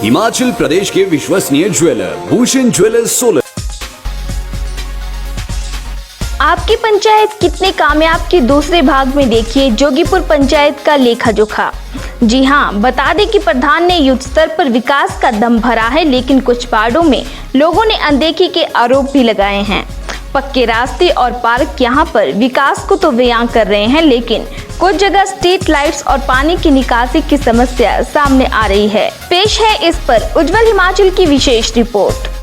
हिमाचल प्रदेश के विश्वसनीय jeweller Bhushan jewellers Solan. आपकी पंचायत कितने कामयाब के दूसरे भाग में देखिए जोगीपुर पंचायत का लेखा जोखा। जी हां, बता दें कि प्रधान ने युद्ध स्तर पर विकास का दम भरा है, लेकिन कुछ वार्डों में लोगों ने अनदेखी के आरोप भी लगाए हैं। पक्के रास्ते और पार्क यहां पर विकास को तो बयां कर रहे हैं, लेकिन कुछ जगह स्ट्रीट लाइट्स और पानी की निकासी की समस्या सामने आ रही है। पेश है इस पर उज्जवल हिमाचल की विशेष रिपोर्ट।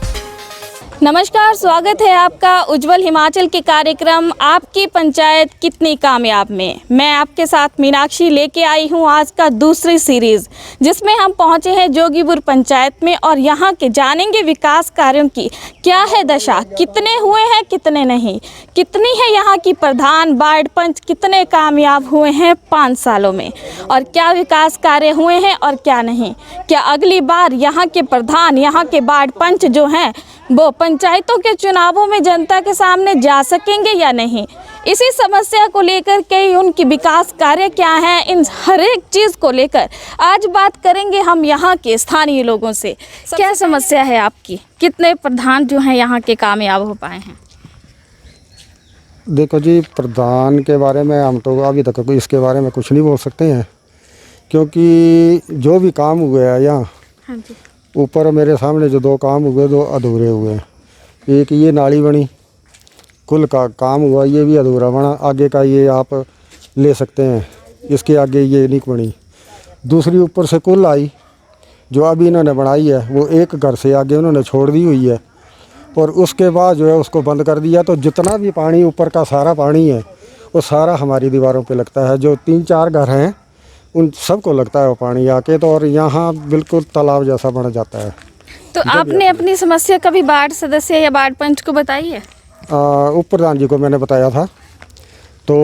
नमस्कार, स्वागत है आपका उज्जवल हिमाचल के कार्यक्रम आपकी पंचायत कितनी कामयाब में। मैं आपके साथ मीनाक्षी लेके आई हूँ आज का दूसरी सीरीज, जिसमें हम पहुँचे हैं जोगीपुर पंचायत में और यहाँ के जानेंगे विकास कार्यों की क्या है दशा, कितने हुए हैं कितने नहीं, कितनी है यहाँ की प्रधान वार्ड पंच, कितने कामयाब हुए हैं 5 सालों में और क्या विकास कार्य हुए हैं और क्या नहीं। क्या अगली बार यहाँ के प्रधान, यहाँ के वार्ड पंच जो हैं वो पंचायतों के चुनावों में जनता के सामने जा सकेंगे या नहीं। इसी समस्या को लेकर के उनकी विकास कार्य क्या हैं, इन हर एक चीज़ को लेकर आज बात करेंगे हम यहाँ के स्थानीय लोगों से। क्या समस्या है आपकी, कितने प्रधान जो हैं यहाँ के कामयाब हो पाए हैं? देखो जी, प्रधान के बारे में हम तो अभी तक इसके बारे में कुछ नहीं बोल सकते हैं, क्योंकि जो भी काम हुए हैं यहाँ, हाँ जी, ऊपर मेरे सामने जो 2 काम हुए 2 अधूरे हुए हैं। एक ये नाली बनी, कुल का काम हुआ, ये भी अधूरा बना। आगे का ये आप ले सकते हैं, इसके आगे ये नहीं बनी। दूसरी ऊपर से कुल आई जो अभी इन्होंने बनाई है, वो एक घर से आगे उन्होंने छोड़ दी हुई है और उसके बाद जो है उसको बंद कर दिया। तो जितना भी पानी ऊपर का सारा पानी है वो सारा हमारी दीवारों पे लगता है। जो 3-4 घर हैं उन सबको लगता है वो पानी आके, तो और यहाँ बिल्कुल तालाब जैसा बन जाता है। तो आपने अपनी समस्या कभी वार्ड सदस्य या वार्ड पंच को बताई है? उप प्रधान जी को मैंने बताया था, तो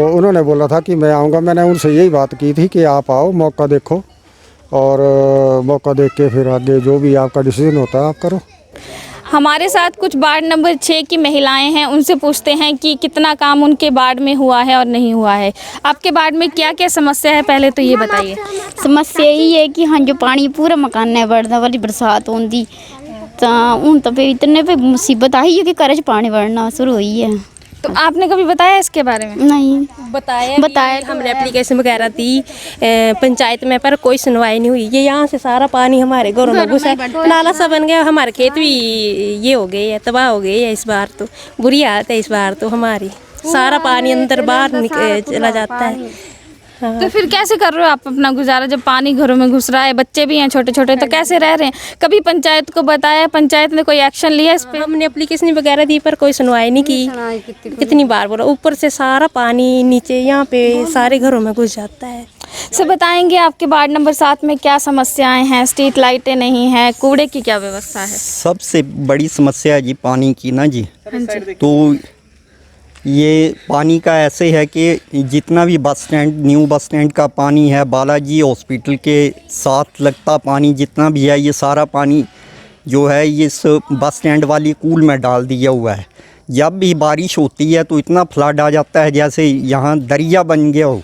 उन्होंने बोला था कि मैं आऊँगा। मैंने उनसे यही बात की थी कि आप आओ, मौका देखो और मौका देख के फिर आगे जो भी आपका डिसीजन होता है आप करो। हमारे साथ कुछ वार्ड नंबर 6 की महिलाएं हैं, उनसे पूछते हैं कि कितना काम उनके वार्ड में हुआ है और नहीं हुआ है। आपके वार्ड में क्या क्या समस्या है, पहले तो ये बताइए। समस्या यही है कि हाँ, जो पानी पूरा मकान है बढ़ना वाली बरसात होती तो हूँ तो फिर इतने पे मुसीबत आई है कि घर च पानी बढ़ना शुरू हुई है। तो आपने कभी बताया इसके बारे में? नहीं बताया हमने एप्लीकेशन वगैरह दी पंचायत में, पर कोई सुनवाई नहीं हुई। ये यहाँ से सारा पानी हमारे घरों में घुसा, नाला सा बन गया। हमारे खेत भी ये हो गए है, तबाह हो गए है। इस बार तो बुरी हालत है, इस बार तो हमारी सारा पानी अंदर बाहर चला जाता है। हाँ। तो फिर कैसे कर रहे हो आप अपना गुजारा, जब पानी घरों में घुस रहा है, बच्चे भी हैं छोटे छोटे, तो कैसे रह रहे हैं? कभी पंचायत को बताया, पंचायत ने कोई एक्शन लिया इस पे? हमने एप्लीकेशन वगैरह दी पर कोई सुनवाई नहीं की। कितनी बार बोला, ऊपर से सारा पानी नीचे यहाँ पे सारे घरों में घुस जाता है। से बताएंगे आपके वार्ड नंबर 7 में क्या समस्याएं हैं? स्ट्रीट लाइटें नहीं है, कूड़े की क्या व्यवस्था है? सबसे बड़ी समस्या है जी पानी की ना जी। तो ये पानी का ऐसे है कि जितना भी bus stand, new bus stand का पानी है, बालाजी हॉस्पिटल के साथ लगता पानी जितना भी है, ये सारा पानी जो है ये इस बस स्टैंड वाली कूल में डाल दिया हुआ है। जब भी बारिश होती है तो इतना फ्लड आ जाता है जैसे यहाँ दरिया बन गया हो,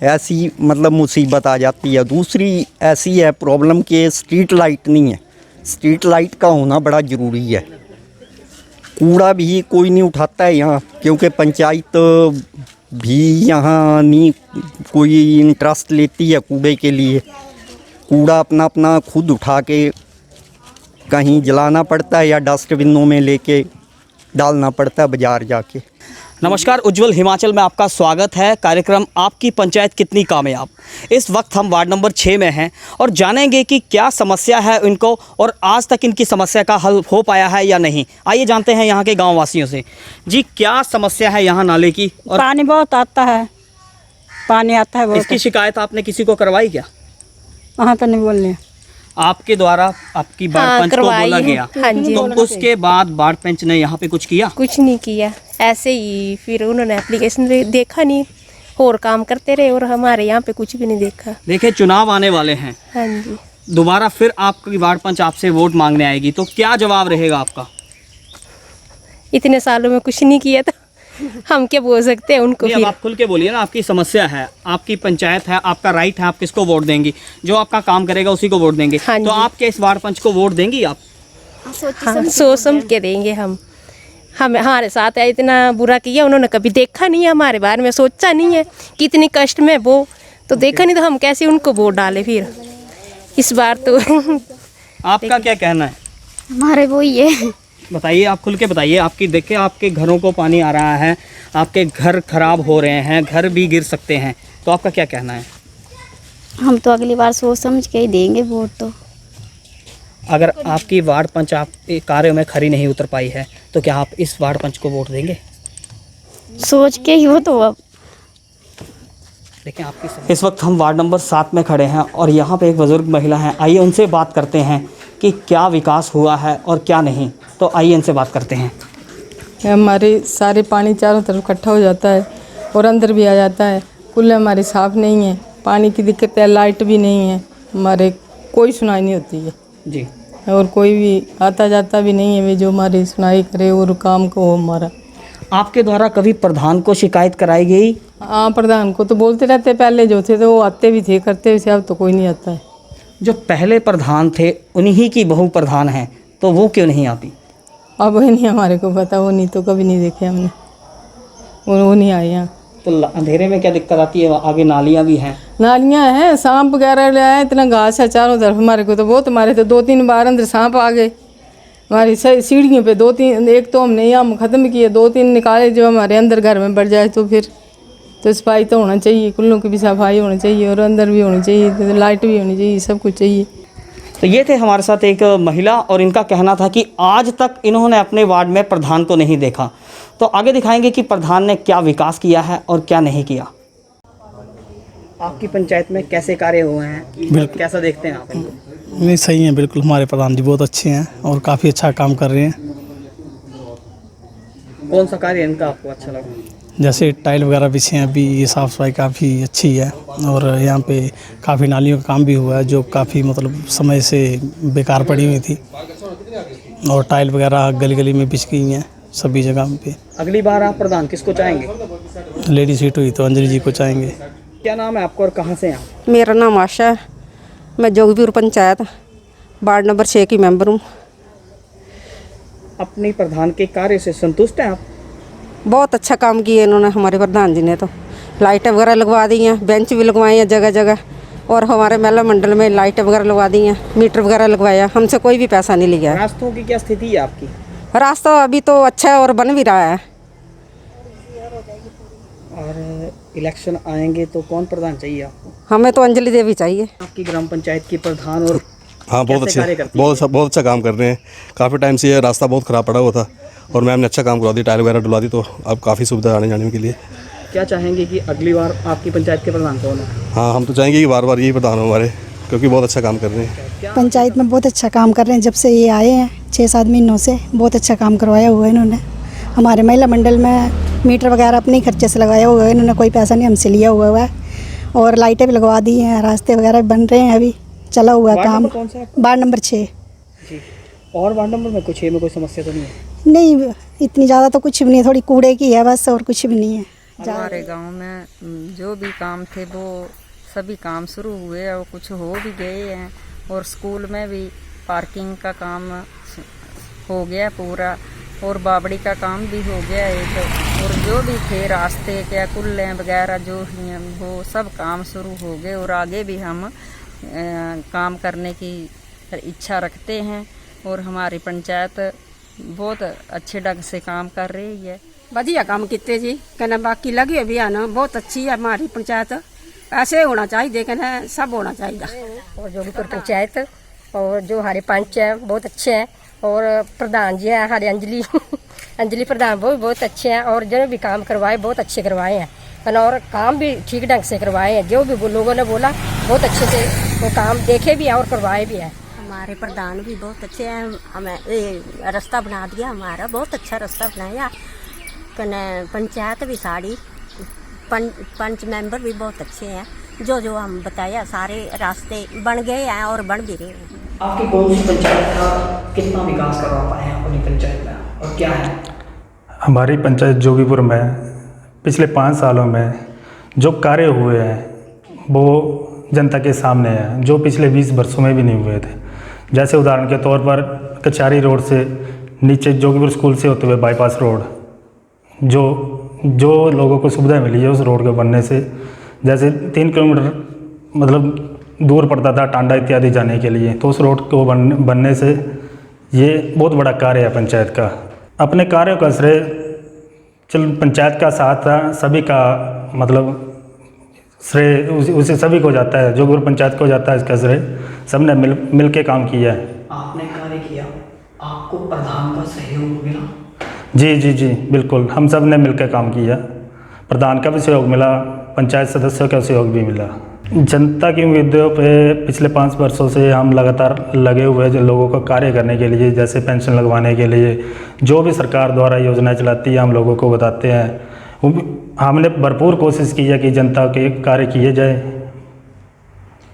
ऐसी मतलब मुसीबत आ जाती है। दूसरी ऐसी है प्रॉब्लम कि स्ट्रीट लाइट नहीं है। स्ट्रीट लाइट का होना बड़ा ज़रूरी है। कूड़ा भी कोई नहीं उठाता है यहाँ, क्योंकि पंचायत भी यहाँ नहीं कोई इंटरेस्ट लेती है कूड़े के लिए। कूड़ा अपना अपना खुद उठा के कहीं जलाना पड़ता है या डस्टबिनों में लेके डालना पड़ता है बाज़ार जाके। नमस्कार, उज्जवल हिमाचल में आपका स्वागत है। कार्यक्रम आपकी पंचायत कितनी कामयाब। इस वक्त हम वार्ड नंबर 6 में हैं और जानेंगे कि क्या समस्या है इनको और आज तक इनकी समस्या का हल हो पाया है या नहीं। आइए जानते हैं यहाँ के गाँव वासियों से। जी, क्या समस्या है यहाँ नाले की? और पानी बहुत आता है, पानी आता है बहुत। इसकी शिकायत आपने किसी को करवाई क्या? वहाँ तो नहीं बोलने। आपके द्वारा आपकी वार्ड पंच को बोला गया? हाँ जी। तो उसके बाद वार्ड पंच ने यहाँ पे कुछ किया? कुछ नहीं किया, ऐसे ही फिर उन्होंने एप्लीकेशन देखा नहीं और काम करते रहे और हमारे यहाँ पे कुछ भी नहीं देखा। देखिए, चुनाव आने वाले हैं। हाँ जी। दोबारा फिर आपकी वार्ड पंच आपसे वोट मांगने आएगी, तो क्या जवाब रहेगा आपका? इतने सालों में कुछ नहीं किया था, हम क्या बोल सकते हैं उनको नहीं, अब फिर। आप खुल के बोलिए ना, आपकी समस्या है, आपकी पंचायत है, आपका राइट है, आप किसको वोट देंगी? जो आपका काम करेगा उसी को वोट देंगे। हाँ तो जी। आप क्या इस वार्ड पंच को वोट देंगी आप? हाँ, सोच समझ के देंगे हम हमारे साथ है इतना बुरा किया, उन्होंने कभी देखा नहीं है हमारे बारे में, सोचा नहीं है कि इतनी कष्ट में वो तो देखा नहीं, तो हम कैसे उनको वोट डालें फिर इस बार तो। आपका क्या कहना है? हमारे वो ही है। बताइए, आप खुल के बताइए। आपकी देखिए, आपके घरों को पानी आ रहा है, आपके घर खराब हो रहे हैं, घर भी गिर सकते हैं, तो आपका क्या कहना है? हम तो अगली बार सोच समझ के ही देंगे वोट। तो अगर आपकी वार्ड पंच आप कार्यों में खरी नहीं उतर पाई है तो क्या आप इस वार्ड पंच को वोट देंगे? सोच के ही हो तो अब देखिए आपकी इस वक्त हम वार्ड नंबर 7 में खड़े हैं और यहाँ पे एक बुजुर्ग महिला है। आइए उनसे बात करते हैं कि क्या विकास हुआ है और क्या नहीं। तो आइए इनसे बात करते हैं। हमारे सारे पानी चारों तरफ इकट्ठा हो जाता है और अंदर भी आ जाता है। कुल्ले हमारी साफ़ नहीं है, पानी की दिक्कत है, लाइट भी नहीं है, हमारे कोई सुनाई नहीं होती है जी। और कोई भी आता जाता भी नहीं है वे जो हमारी सुनाई करे और काम को हो हमारा। आपके द्वारा कभी प्रधान को शिकायत कराई गई? हाँ, प्रधान को तो बोलते रहते, पहले जो थे तो वो आते भी थे, करते भी थे, अब तो कोई नहीं आता है। जो पहले प्रधान थे उन्हीं की बहू प्रधान हैं, तो वो क्यों नहीं आती? अब वही नहीं हमारे को पता, वो नहीं तो कभी नहीं देखे हमने, वो नहीं आए यहाँ। तो अंधेरे में क्या दिक्कत आती है? आगे नालियाँ भी हैं। नालियाँ हैं, सांप वगैरह ले आए, इतना घास है चारों तरफ, हमारे को तो बहुत, हमारे तो 2-3 बार अंदर सांप आ गए हमारी सीढ़ियों पे। 2-3, एक तो हमने यहाँ ख़त्म किए, 2-3 निकाले जो हमारे अंदर घर में बढ़ जाए तो फिर तो सफाई तो होना चाहिए, कुल्लों की भी सफाई होनी चाहिए और अंदर भी होनी चाहिए, तो लाइट भी होनी चाहिए, सब कुछ चाहिए। तो ये थे हमारे साथ एक महिला और इनका कहना था कि आज तक इन्होंने अपने वार्ड में प्रधान को नहीं देखा। तो आगे दिखाएंगे कि प्रधान ने क्या विकास किया है और क्या नहीं किया। आपकी पंचायत में कैसे कार्य हुए हैं, बिल्कुल। कैसा देखते हैं आप इनको? नहीं, सही है बिल्कुल, हमारे प्रधान जी बहुत अच्छे हैं और काफ़ी अच्छा काम कर रहे हैं। कौन सा कार्य इनका आपको अच्छा लगा? जैसे टाइल वगैरह बिछे हैं अभी, ये साफ़ सफाई काफ़ी अच्छी है और यहाँ पे काफ़ी नालियों का काम भी हुआ है जो काफ़ी मतलब समय से बेकार पड़ी हुई थी, और टाइल वगैरह गली गली में बिछ गई हैं सभी जगह पे। अगली बार आप प्रधान किसको चाहेंगे? लेडी सीट हुई तो अंजलि जी को चाहेंगे। क्या नाम है आपका और कहाँ से हैं आप? मेरा नाम आशा है, मैं जोगीपुर पंचायत वार्ड नंबर 6 की मेंबर हूँ। अपने प्रधान के कार्य से संतुष्ट हैं आप? बहुत अच्छा काम किया इन्होंने, हमारे प्रधान जी ने तो लाइटें वगैरह लगवा दी हैं, बेंच भी लगवाए हैं जगह जगह, और हमारे महिला मंडल में लाइटें वगैरह लगवा दी हैं, मीटर वगैरह लगवाया, हमसे कोई भी पैसा नहीं लिया है। रास्तों की क्या स्थिति है आपकी? रास्ता अभी तो अच्छा है और बन भी रहा है। और इलेक्शन आएंगे तो कौन प्रधान चाहिए आपको? हमें तो अंजलि देवी चाहिए। आपकी ग्राम पंचायत की प्रधान और हाँ, बहुत अच्छे, बहुत अच्छा काम कर रहे हैं। काफ़ी टाइम से ये रास्ता बहुत ख़राब पड़ा हुआ था और मैम ने अच्छा काम करवा दी, टाइल वगैरह डलवा दी, तो अब काफ़ी सुविधा आने जाने के लिए। क्या चाहेंगे कि अगली बार आपकी पंचायत के प्रधान कौन हो? हाँ, हम तो चाहेंगे कि बार बार यही प्रधान हो हमारे, क्योंकि बहुत अच्छा काम कर रहे हैं। पंचायत में बहुत अच्छा काम कर रहे हैं, जब से ये आए हैं 6-7 महीनों से बहुत अच्छा काम करवाया हुआ है इन्होंने। हमारे महिला मंडल में मीटर वगैरह अपने ही खर्चे से लगाया हुआ है इन्होंने, कोई पैसा नहीं हमसे लिया हुआ है, और लाइटें भी लगवा दी हैं, रास्ते वगैरह बन रहे हैं, अभी चला हुआ है काम। Ward number 6। और वार्ड नंबर में कुछ कोई समस्या तो नहीं है? नहीं, इतनी ज़्यादा तो कुछ भी नहीं है, थोड़ी कूड़े की है बस, और कुछ भी नहीं है। हमारे गांव में जो भी काम थे वो सभी काम शुरू हुए और कुछ हो भी गए हैं, और स्कूल में भी पार्किंग का काम हो गया पूरा, और बावड़ी का काम भी हो गया एक, और जो भी थे रास्ते क्या कुल्ले वगैरह जो हैं वो सब काम शुरू हो गए, और आगे भी हम काम करने की इच्छा रखते हैं, और हमारी पंचायत बहुत अच्छे ढंग से काम कर रही है। बढ़िया काम किते जी, कहना बाकी लगे भी आना बहुत अच्छी है हमारी पंचायत, ऐसे होना चाहिए, कहना सब होना चाहिए। और जोगीपुर पंचायत और जो हमारे पंच हैं बहुत अच्छे हैं, और प्रधान जी हैं हमारे अंजलि प्रधान वो भी बहुत अच्छे हैं, और जो भी काम करवाए बहुत अच्छे करवाए हैं, और काम भी ठीक ढंग से करवाए हैं, जो भी लोगों ने बोला बहुत अच्छे से वो काम देखे भी हैं और करवाए भी हैं। हमारे प्रधान भी बहुत अच्छे हैं, हमें रास्ता बना दिया, हमारा बहुत अच्छा रास्ता बनाया, कने पंचायत भी सारी पंच मेंबर भी बहुत अच्छे हैं, जो हम बताया सारे रास्ते बन गए हैं और बन भी रहे हैं। आपकी कौन सी पंचायत का कितना विकास करवा पाए हैं अपनी पंचायत में और क्या है? हमारी पंचायत जोगीपुर में पिछले 5 सालों में जो कार्य हुए हैं वो जनता के सामने हैं, जो पिछले 20 वर्षों में भी नहीं हुए थे। जैसे उदाहरण के तौर पर कचहरी रोड से नीचे जोगीपुर स्कूल से होते हुए बाईपास रोड, जो लोगों को सुविधा मिली है उस रोड के बनने से। जैसे 3 किलोमीटर मतलब दूर पड़ता था टांडा इत्यादि जाने के लिए, तो उस रोड को बनने से ये बहुत बड़ा कार्य है पंचायत का। अपने कार्यों का श्रेय चल पंचायत का साथ था, सभी का मतलब श्रेय उसे सभी को जाता है, जोगीपुर पंचायत को जाता है इसका श्रेय। सबने मिल के काम किया है। आपने कार्य किया, आपको प्रधान का सहयोग मिला? जी बिल्कुल, हम सब ने मिलकर काम किया। प्रधान का भी सहयोग मिला, पंचायत सदस्यों का सहयोग भी मिला। जनता की उम्मीदों पे पिछले 5 वर्षों से हम लगातार लगे हुए हैं, जो लोगों को कार्य करने के लिए, जैसे पेंशन लगवाने के लिए, जो भी सरकार द्वारा योजनाएं चलाती है हम लोगों को बताते हैं। हमने भरपूर कोशिश की है कि जनता के कार्य किए जाए।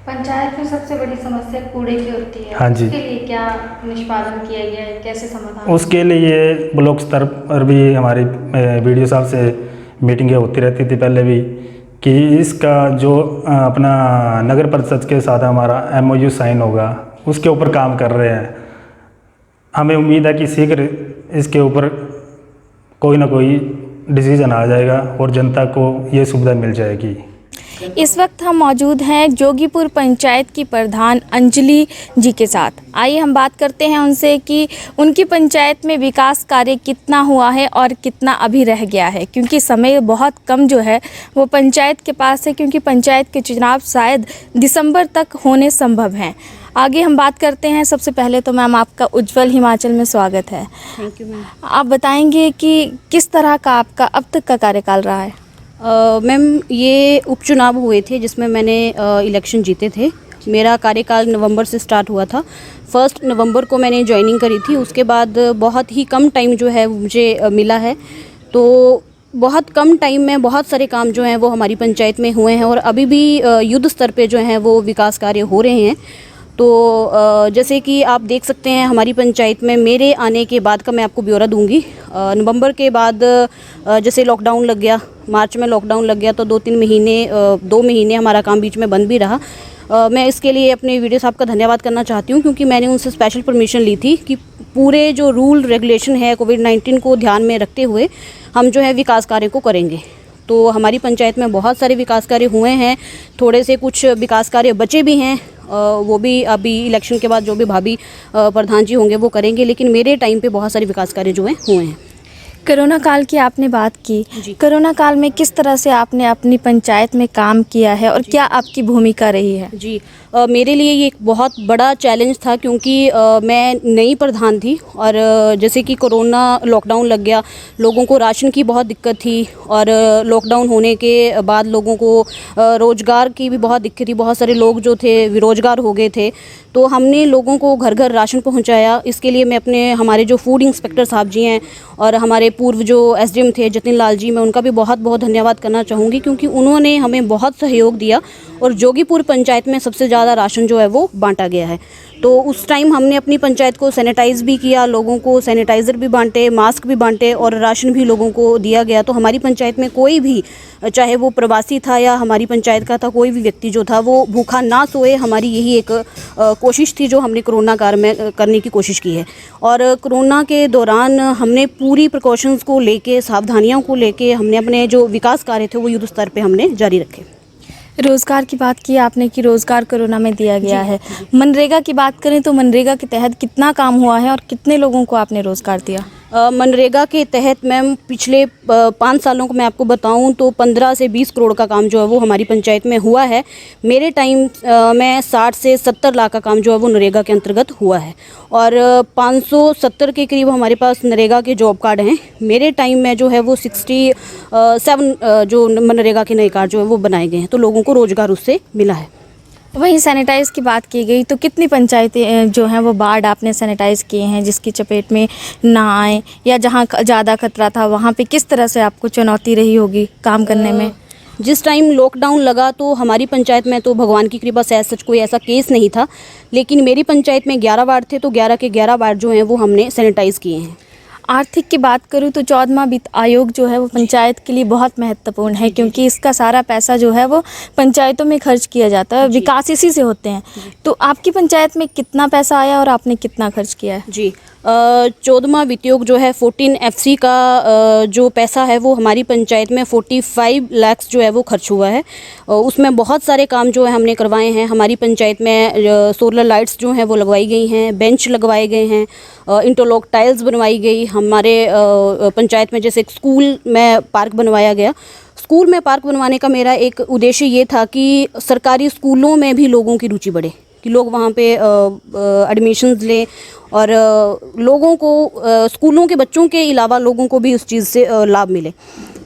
पंचायत में सबसे बड़ी समस्या कूड़े की होती है। हाँ जी। उसके लिए क्या निष्पादन किया गया है, कैसे समाधान? उसके लिए ब्लॉक स्तर पर भी हमारी वीडियो साहब से मीटिंगें होती रहती थी पहले भी, कि इसका जो अपना नगर परिषद के साथ हमारा MOU साइन होगा, उसके ऊपर काम कर रहे हैं। हमें उम्मीद है कि शीघ्र इसके ऊपर कोई ना कोई डिसीजन आ जाएगा और जनता को ये सुविधा मिल जाएगी। इस वक्त हम मौजूद हैं जोगीपुर पंचायत की प्रधान अंजलि जी के साथ। आइए हम बात करते हैं उनसे कि उनकी पंचायत में विकास कार्य कितना हुआ है और कितना अभी रह गया है, क्योंकि समय बहुत कम जो है वो पंचायत के पास है, क्योंकि पंचायत के चुनाव शायद दिसंबर तक होने संभव हैं। आगे हम बात करते हैं। सबसे पहले तो मैम आपका उज्जवल हिमाचल में स्वागत है। Thank you ma'am. आप बताएंगे कि किस तरह का आपका अब तक का कार्यकाल रहा है? मैम, ये उपचुनाव हुए थे जिसमें मैंने इलेक्शन जीते थे। मेरा कार्यकाल नवंबर से स्टार्ट हुआ था। 1 नवंबर को मैंने ज्वाइनिंग करी थी। उसके बाद बहुत ही कम टाइम जो है मुझे मिला है, तो बहुत कम टाइम में बहुत सारे काम जो हैं वो हमारी पंचायत में हुए हैं और अभी भी युद्ध स्तर पे जो हैं वो विकास कार्य हो रहे हैं। तो जैसे कि आप देख सकते हैं हमारी पंचायत में मेरे आने के बाद का मैं आपको ब्यौरा दूंगी। नवंबर के बाद जैसे लॉकडाउन लग गया, मार्च में लॉकडाउन लग गया, तो 2 महीने हमारा काम बीच में बंद भी रहा। मैं इसके लिए अपने वीडियो साहब का धन्यवाद करना चाहती हूँ, क्योंकि मैंने उनसे स्पेशल परमिशन ली थी कि पूरे जो रूल रेगुलेशन है कोविड-19 को ध्यान में रखते हुए हम जो है विकास कार्य को करेंगे। तो हमारी पंचायत में बहुत सारे विकास कार्य हुए हैं, थोड़े से कुछ विकास कार्य बचे भी हैं, वो भी अभी इलेक्शन के बाद जो भी भाभी प्रधान जी होंगे वो करेंगे, लेकिन मेरे टाइम पे बहुत सारे विकास कार्य जो हैं हुए हैं। कोरोना काल की आपने बात की, कोरोना काल में किस तरह से आपने अपनी पंचायत में काम किया है और क्या आपकी भूमिका रही है? जी, मेरे लिए ये एक बहुत बड़ा चैलेंज था, क्योंकि मैं नई प्रधान थी और जैसे कि कोरोना लॉकडाउन लग गया, लोगों को राशन की बहुत दिक्कत थी और लॉकडाउन होने के बाद लोगों को रोज़गार की भी बहुत दिक्कत थी। बहुत सारे लोग जो थे बेरोजगार हो गए थे, तो हमने लोगों को घर घर राशन पहुंचाया। इसके लिए मैं हमारे जो फूड इंस्पेक्टर साहब जी हैं और हमारे पूर्व जो SDM थे जतिन लाल जी, मैं उनका भी बहुत बहुत धन्यवाद करना चाहूँगी, क्योंकि उन्होंने हमें बहुत सहयोग दिया और जोगीपुर पंचायत में सबसे ज़्यादा राशन जो है वो बांटा गया है। तो उस टाइम हमने अपनी पंचायत को सैनिटाइज़ भी किया, लोगों को सैनिटाइज़र भी बांटे, मास्क भी बांटे और राशन भी लोगों को दिया गया। तो हमारी पंचायत में कोई भी, चाहे वो प्रवासी था या हमारी पंचायत का था, कोई भी व्यक्ति जो था वो भूखा ना सोए। हमारी यही एक कोशिश थी जो हमने कोरोना काल में करने की कोशिश की है। और कोरोना के दौरान हमने पूरी प्रिकॉशंस को लेके, सावधानियों को लेके हमने अपने जो विकास कार्य थे वो युद्ध स्तर पे हमने जारी रखे। रोज़गार की बात की आपने कि रोज़गार कोरोना में दिया गया है। मनरेगा की बात करें तो मनरेगा के तहत कितना काम हुआ है और कितने लोगों को आपने रोज़गार दिया? मनरेगा के तहत मैम पिछले 5 सालों को मैं आपको बताऊं तो 15 से 20 करोड़ का काम जो है वो हमारी पंचायत में हुआ है। मेरे टाइम में 60 से 70 लाख का काम जो है वो नरेगा के अंतर्गत हुआ है और 570 के करीब हमारे पास नरेगा के जॉब कार्ड हैं। मेरे टाइम में जो है वो 67 जो मनरेगा के नए कार्ड जो है वो बनाए गए हैं, तो लोगों को रोज़गार उससे मिला है। वहीं सैनिटाइज़ की बात की गई तो कितनी पंचायतें जो हैं वो वार्ड आपने सैनिटाइज़ किए हैं जिसकी चपेट में ना आए, या जहां ज़्यादा खतरा था वहां पे किस तरह से आपको चुनौती रही होगी काम करने में? जिस टाइम लॉकडाउन लगा तो हमारी पंचायत में तो भगवान की कृपा से सच कोई ऐसा केस नहीं था, लेकिन मेरी पंचायत में 11 वार्ड थे तो 11 के 11 वार्ड जो हैं वो हमने सैनिटाइज़ किए हैं। आर्थिक की बात करूँ तो 14वां वित्त आयोग जो है वो पंचायत के लिए बहुत महत्वपूर्ण है, क्योंकि इसका सारा पैसा जो है वो पंचायतों में खर्च किया जाता है, विकास इसी से होते हैं। तो आपकी पंचायत में कितना पैसा आया और आपने कितना खर्च किया है? जी 14वां वित्त आयोग जो है 14 FC का जो पैसा है वो हमारी पंचायत में 45 लाख जो है वो खर्च हुआ है। उसमें बहुत सारे काम जो है हमने करवाए हैं। हमारी पंचायत में सोलर लाइट्स जो हैं वो लगवाई गई हैं, बेंच लगवाए गए हैं, इंटरलॉक टाइल्स बनवाई गई। हमारे पंचायत में जैसे एक स्कूल में पार्क बनवाया गया। स्कूल में पार्क बनवाने का मेरा एक उद्देश्य ये था कि सरकारी स्कूलों में भी लोगों की रुचि बढ़े, कि लोग वहाँ पे एडमिशन्स लें और लोगों को स्कूलों के बच्चों के अलावा लोगों को भी उस चीज़ से लाभ मिले।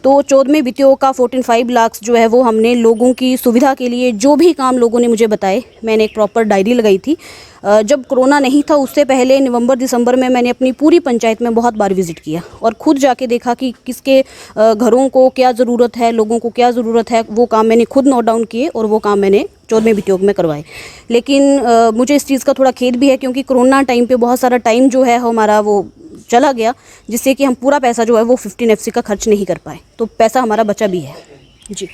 तो 14वें वित्त आयोग का 45 लाख जो है वो हमने लोगों की सुविधा के लिए जो भी काम लोगों ने मुझे बताए, मैंने एक प्रॉपर डायरी लगाई थी। जब कोरोना नहीं था उससे पहले नवंबर दिसंबर में मैंने अपनी पूरी पंचायत में बहुत बार विज़िट किया और ख़ुद जाके देखा कि किसके घरों को क्या ज़रूरत है, लोगों को क्या ज़रूरत है। वो काम मैंने खुद नोट डाउन किए और वो काम मैंने 14वें वित्त आयोग में करवाए। लेकिन मुझे इस चीज़ का थोड़ा खेद भी है, क्योंकि कोरोना टाइम पे बहुत सारा टाइम जो है हमारा वो चला गया, जिससे कि हम पूरा पैसा जो है वो 15 FC का खर्च नहीं कर पाए, तो पैसा हमारा बचा भी है। जी,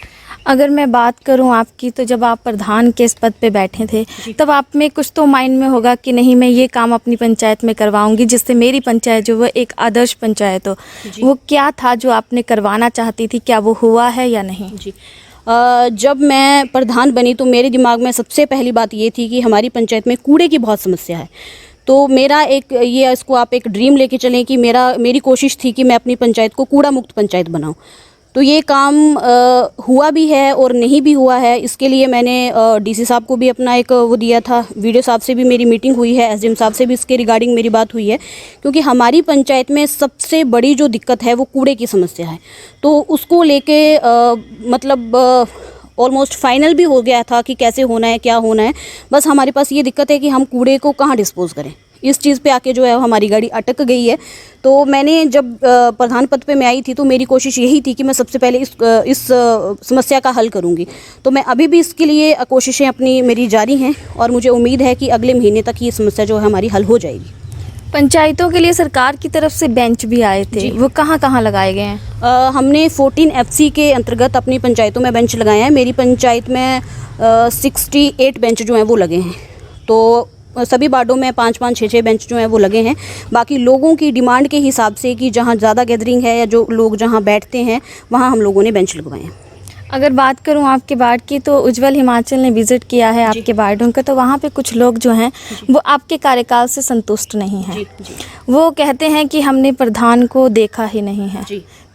अगर मैं बात करूं आपकी, तो जब आप प्रधान के इस पद पे बैठे थे तब आप में कुछ तो माइंड में होगा कि नहीं, मैं ये काम अपनी पंचायत में करवाऊंगी जिससे मेरी पंचायत जो वो एक आदर्श पंचायत हो। वो क्या था जो आपने करवाना चाहती थी, क्या वो हुआ है या नहीं? जी, जब मैं प्रधान बनी तो मेरे दिमाग में सबसे पहली बात ये थी कि हमारी पंचायत में कूड़े की बहुत समस्या है। तो मेरा एक ये, इसको आप एक ड्रीम लेके चलें कि मेरी कोशिश थी कि मैं अपनी पंचायत को कूड़ा मुक्त पंचायत बनाऊं। तो ये काम हुआ भी है और नहीं भी हुआ है। इसके लिए मैंने DC साहब को भी अपना एक वो दिया था, वीडियो साहब से भी मेरी मीटिंग हुई है, SDM साहब से भी इसके रिगार्डिंग मेरी बात हुई है, क्योंकि हमारी पंचायत में सबसे बड़ी जो दिक्कत है वो कूड़े की समस्या है। तो उसको लेके मतलब ऑलमोस्ट फाइनल भी हो गया था कि कैसे होना है, क्या होना है। बस हमारे पास ये दिक्कत है कि हम कूड़े को कहाँ डिस्पोज़ करें। इस चीज़ पे आके जो है हमारी गाड़ी अटक गई है। तो मैंने जब प्रधान पद पे मैं आई थी तो मेरी कोशिश यही थी कि मैं सबसे पहले इस समस्या का हल करूंगी। तो मैं अभी भी इसके लिए कोशिशें अपनी मेरी जारी हैं और मुझे उम्मीद है कि अगले महीने तक ये समस्या जो है हमारी हल हो जाएगी। पंचायतों के लिए सरकार की तरफ से बेंच भी आए थे, वो कहाँ कहाँ लगाए गए हैं? हमने 14 FC के अंतर्गत अपनी पंचायतों में बेंच लगाए हैं। मेरी पंचायत में 68 बेंच जो हैं वो लगे हैं। तो सभी वार्डों में 5-5, 6-6 बेंच जो हैं वो लगे हैं। बाकी लोगों की डिमांड के हिसाब से कि जहाँ ज़्यादा गैदरिंग है या जो लोग जहाँ बैठते हैं वहाँ हम लोगों ने बेंच लगवाए हैं। अगर बात करूं आपके वार्ड की, तो उज्जवल हिमाचल ने विज़िट किया है आपके वार्डों का, तो वहाँ पे कुछ लोग जो हैं वो आपके कार्यकाल से संतुष्ट नहीं हैं। वो कहते हैं कि हमने प्रधान को देखा ही नहीं है।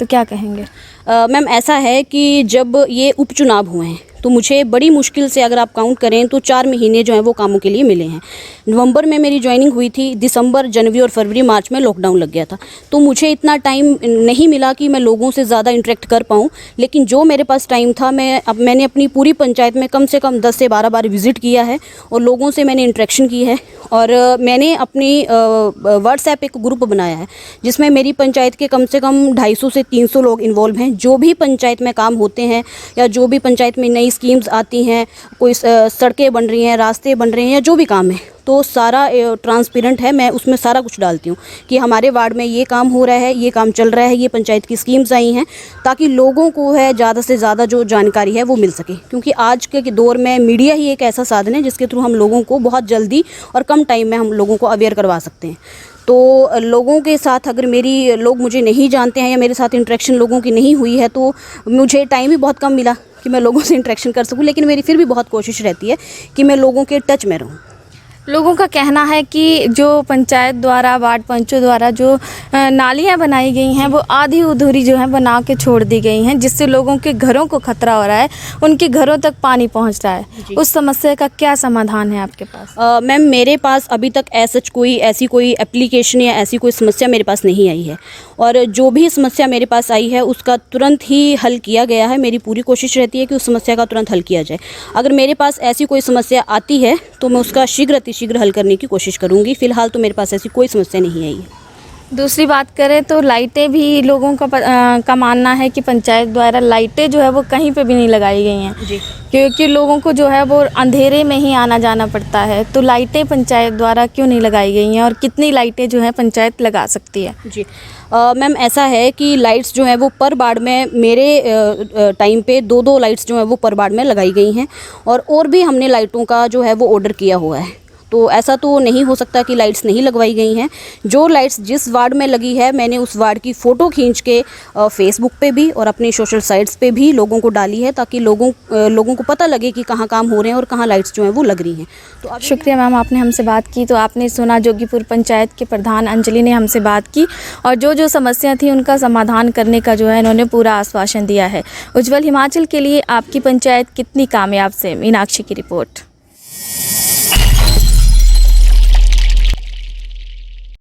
तो क्या कहेंगे? मैम, ऐसा है कि जब ये उपचुनाव हुए हैं तो मुझे बड़ी मुश्किल से, अगर आप काउंट करें तो 4 महीने जो हैं वो कामों के लिए मिले हैं। नवंबर में मेरी ज्वाइनिंग हुई थी, दिसंबर, जनवरी और फरवरी, मार्च में लॉकडाउन लग गया था। तो मुझे इतना टाइम नहीं मिला कि मैं लोगों से ज़्यादा इंटरेक्ट कर पाऊँ। लेकिन जो मेरे पास टाइम था, मैंने अपनी पूरी पंचायत में कम से कम 10 से 12 बार विज़िट किया है और लोगों से मैंने इंटरेक्शन की है। और मैंने अपनी व्हाट्सएप एक ग्रुप बनाया है जिसमें मेरी पंचायत के कम से कम 250 से 300 लोग इन्वॉल्व हैं। जो भी पंचायत में काम होते हैं या जो भी पंचायत में नई स्कीम्स आती हैं, कोई सड़कें बन रही हैं, रास्ते बन रहे हैं या जो भी काम है, तो सारा ट्रांसपेरेंट है। मैं उसमें सारा कुछ डालती हूँ कि हमारे वार्ड में ये काम हो रहा है, ये काम चल रहा है, ये पंचायत की स्कीम्स आई हैं, ताकि लोगों को है ज़्यादा से ज़्यादा जो जानकारी है वो मिल सके। क्योंकि आज के दौर में मीडिया ही एक ऐसा साधन है जिसके थ्रू हम लोगों को बहुत जल्दी और कम टाइम में हम लोगों को अवेयर करवा सकते हैं। तो लोगों के साथ अगर लोग मुझे नहीं जानते हैं या मेरे साथ इंटरेक्शन लोगों की नहीं हुई है, तो मुझे टाइम भी बहुत कम मिला कि मैं लोगों से इंटरेक्शन कर सकूं। लेकिन मेरी फिर भी बहुत कोशिश रहती है कि मैं लोगों के टच में रहूं। लोगों का कहना है कि जो पंचायत द्वारा, वार्ड पंचों द्वारा जो नालियां बनाई गई हैं वो आधी अधूरी जो है बना के छोड़ दी गई हैं, जिससे लोगों के घरों को खतरा हो रहा है, उनके घरों तक पानी पहुंच रहा है। उस समस्या का क्या समाधान है आपके पास? मैम, मेरे पास अभी तक ऐसी कोई एप्लीकेशन या ऐसी कोई समस्या मेरे पास नहीं आई है। और जो भी समस्या मेरे पास आई है उसका तुरंत ही हल किया गया है। मेरी पूरी कोशिश रहती है कि उस समस्या का तुरंत हल किया जाए। अगर मेरे पास ऐसी कोई समस्या आती है तो मैं उसका शीघ्र हल करने की कोशिश करूंगी। फिलहाल तो मेरे पास ऐसी कोई समस्या नहीं आई है। दूसरी बात करें तो लाइटें भी लोगों का मानना है कि पंचायत द्वारा लाइटें जो है वो कहीं पे भी नहीं लगाई गई हैं जी। क्योंकि लोगों को जो है वो अंधेरे में ही आना जाना पड़ता है। तो लाइटें पंचायत द्वारा क्यों नहीं लगाई गई हैं और कितनी लाइटें जो है पंचायत लगा सकती है? जी मैम, ऐसा है कि लाइट्स जो है वो पर वार्ड में मेरे टाइम पे 2-2 लाइट्स जो है वो पर वार्ड में लगाई गई हैं और भी हमने लाइटों का जो है वो ऑर्डर किया हुआ है। तो ऐसा तो नहीं हो सकता कि लाइट्स नहीं लगवाई गई हैं। जो लाइट्स जिस वार्ड में लगी है मैंने उस वार्ड की फ़ोटो खींच के फेसबुक पे भी और अपनी सोशल साइट्स पे भी लोगों को डाली है ताकि लोगों को पता लगे कि कहाँ काम हो रहे हैं और कहाँ लाइट्स जो हैं वो लग रही हैं। तो शुक्रिया मैम, आपने हमसे बात की। तो आपने सुना जोगीपुर पंचायत के प्रधान अंजलि ने हमसे बात की और जो समस्या थी उनका समाधान करने का जो है इन्होंने पूरा आश्वासन दिया है। उज्जवल हिमाचल के लिए आपकी पंचायत कितनी कामयाब से मीनाक्षी की रिपोर्ट।